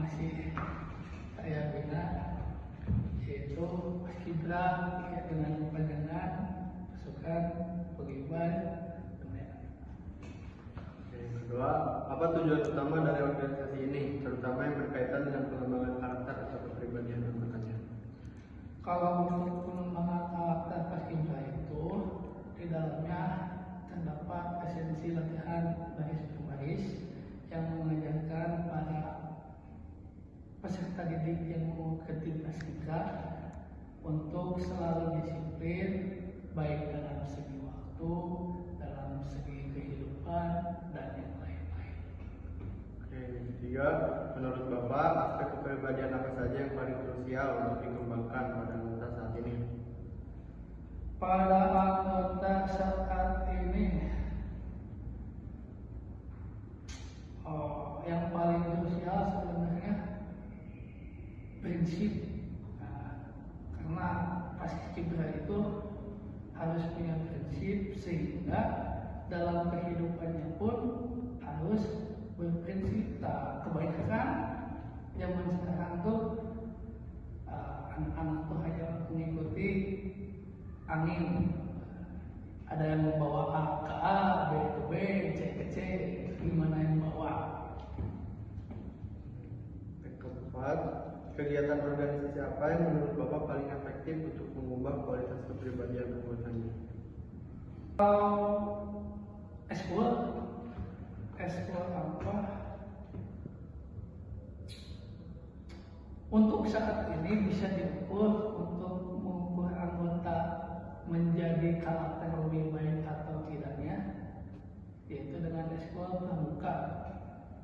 masih saya bina, yaitu paskibra dengan pandangan pasukan paguyuban. Yang kedua, apa tujuan utama dari organisasi ini, terutama yang berkaitan dengan pengembangan karakter atau kepribadian anggotanya? Kalau untuk pengembangan karakter paskibra itu di dalamnya terdapat esensi latihan baris-baris yang mengajarkan para peserta didik yang mengikuti paskibra untuk selalu disiplin, baik dalam segi waktu, dalam segi kehidupan, dan yang lain-lain. Oke, yang ketiga, menurut Bapak, aspek kepribadian apa saja yang paling krusial untuk dikembangkan pada anggota saat ini? Pada anggota saat ini, yang paling krusial sebenarnya prinsip. Karena paskibra itu harus punya prinsip, sehingga dalam kehidupannya pun harus berprinsip. Kebanyakan zaman sekarang tuh anak-anak tuh hanya mengikuti angin. Ada yang membawa A ke A, B ke B, C ke C, gimana yang bawa. Yang keempat, kegiatan organisasi apa yang menurut Bapak paling efektif untuk mengubah kualitas kepribadian anggotanya? Kalau eskul apa? Untuk saat ini bisa diukur untuk mengukur anggota menjadi karakter lebih baik atau tidaknya, yaitu dengan eskul pramuka.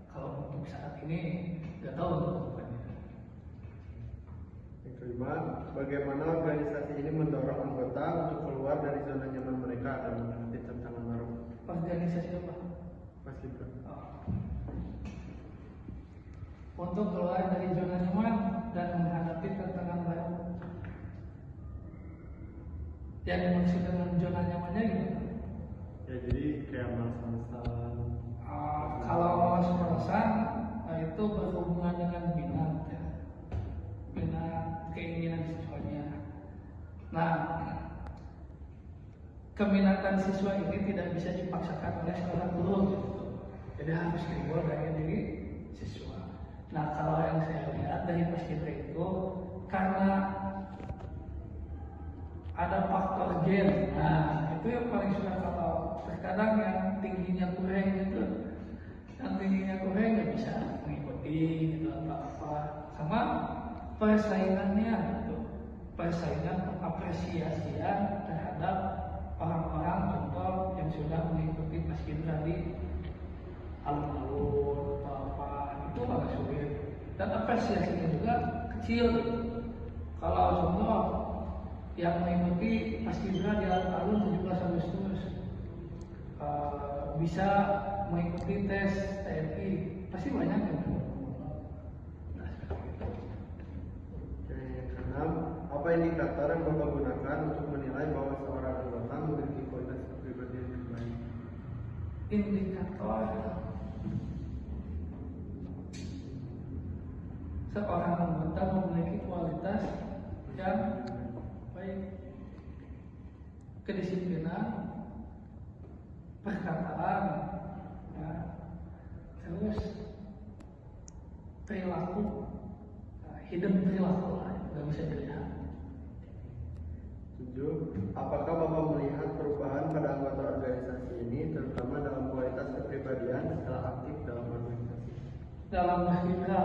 Kalau untuk saat ini nggak tahu untuk depannya. Yang kelima, bagaimana organisasi ini mendorong anggota untuk keluar dari zona nyaman mereka dan menghadapi tantangan baru? Organisasi apa? Paskibra. Untuk keluar dari zona nyaman dan menghadapi tantangan baru. Yang dimaksud dengan zona nyamannya gimana? Ya, jadi kayak malas-malasan. Kalau malas-malasan, itu berhubungan dengan minat, ya. Minat, keinginan siswanya. Nah, keminatan siswa ini tidak bisa dipaksakan oleh seorang guru, gitu. Jadi harus keluar dari diri siswa. Nah, kalau yang saya lihat dari paskibra itu, karena ada faktor gen. Nah, itu yang paling susah. Kalau terkadang yang tingginya kurang gitu, yang tingginya kurang nggak bisa mengikuti gitu atau apa. Sama persaingannya gitu, persaingan pengapresiasian terhadap orang-orang contoh yang sudah mengikuti paskibra di alun-alun atau apa, itu agak sulit. Dan apresiasinya juga kecil gitu. Kalau contoh yang mengikuti paskibra di alun-alun 17 Agustus bisa mengikuti tes TNI, pasti banyak yang Yang keenam, apa indikator yang Bapak gunakan untuk menilai bahwa seorang anggota memiliki kualitas kepribadian yang baik? indikator seorang anggota memiliki kualitas yang baik: kedisiplinan, perkataan, ya, terus perilaku, hidden perilaku lah, nggak bisa dilihat. 7. Apakah Bapak melihat perubahan pada anggota organisasi ini, terutama dalam kualitas kepribadian setelah aktif dalam organisasi? Dalam paskibra,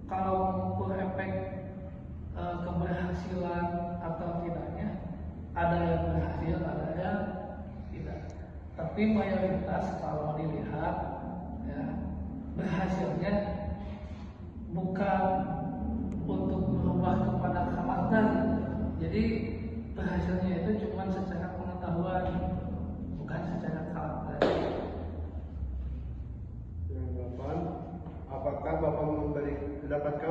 kalau mengukur efek keberhasilan atau tidaknya, ada yang berhasil, ada yang tidak. Tapi mayoritas kalau dilihat, ya, berhasilnya bukan untuk berubah kepada karakter. Jadi berhasilnya itu cuma secara pengetahuan, bukan secara karakter. Yang 8. Dapatkah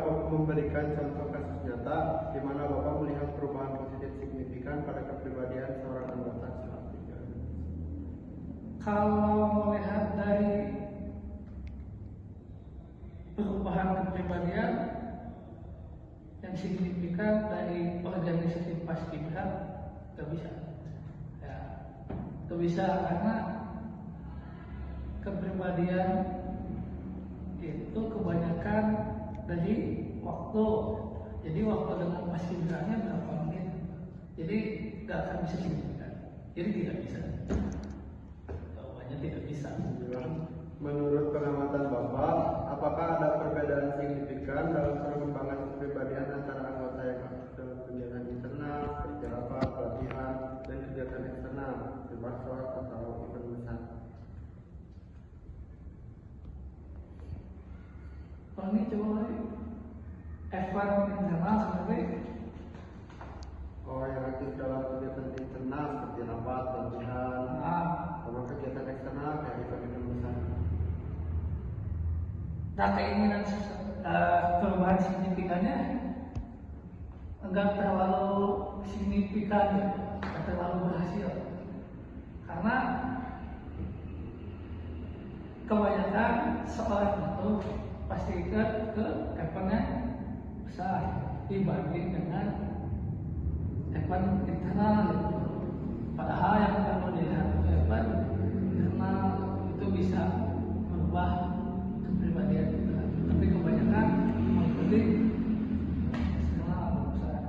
Bapak memberikan contoh kasus nyata di mana Bapak melihat perubahan positif signifikan pada kepribadian seorang anggota setelah aktif? Kalau melihat dari kepribadian yang signifikan dari organisasi paskibra gak bisa. Ya, gak bisa karena kepribadian itu kebanyakan dari waktu. Jadi waktu dengan paskibranya berapa menit. Jadi gak akan bisa signifikan. Jadi tidak bisa. Jawabannya tidak bisa. Menurut pengamatan Bapak, apakah ada perbedaan signifikan dalam perkembangan kepribadian antara anggota yang aktif dalam kegiatan internal, kerja rapat, pelatihan, dan kegiatan eksternal, seperti atau event besar? Kalau ini coba lagi, event internal sebagai Yang aktif dalam kegiatan internal seperti rapat, pelatihan, sama kegiatan eksternal kayak event besar. Nah, keinginan perubahan signifikannya enggak terlalu signifikan, enggak terlalu berhasil, karena kebanyakan seorang itu pasti ke eventnya besar dibanding dengan event internal. Padahal yang perlu dilihat itu event internal itu bisa merubah kepribadian kita, tapi kebanyakan mengikuti eksternal atau besar.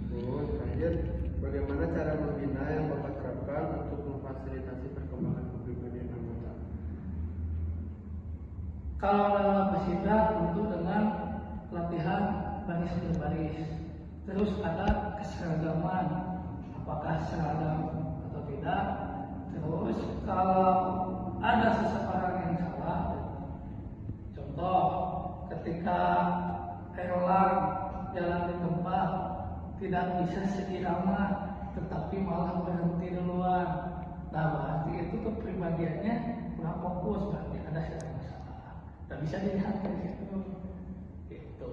Terakhir, bagaimana cara membina yang Bapak terapkan untuk memfasilitasi perkembangan kepribadian anggota? Kalau dalam paskibra tentu dengan latihan baris berbaris, terus ada keseragaman, apakah seragam atau tidak. Terus kalau ada seseorang yang salah, contoh ketika Erlang jalan di tempat tidak bisa seirama tetapi malah berhenti duluan, nah berarti itu kepribadiannya kurang fokus, berarti ada masalah. Tak bisa dilihat dari situ. Gitu.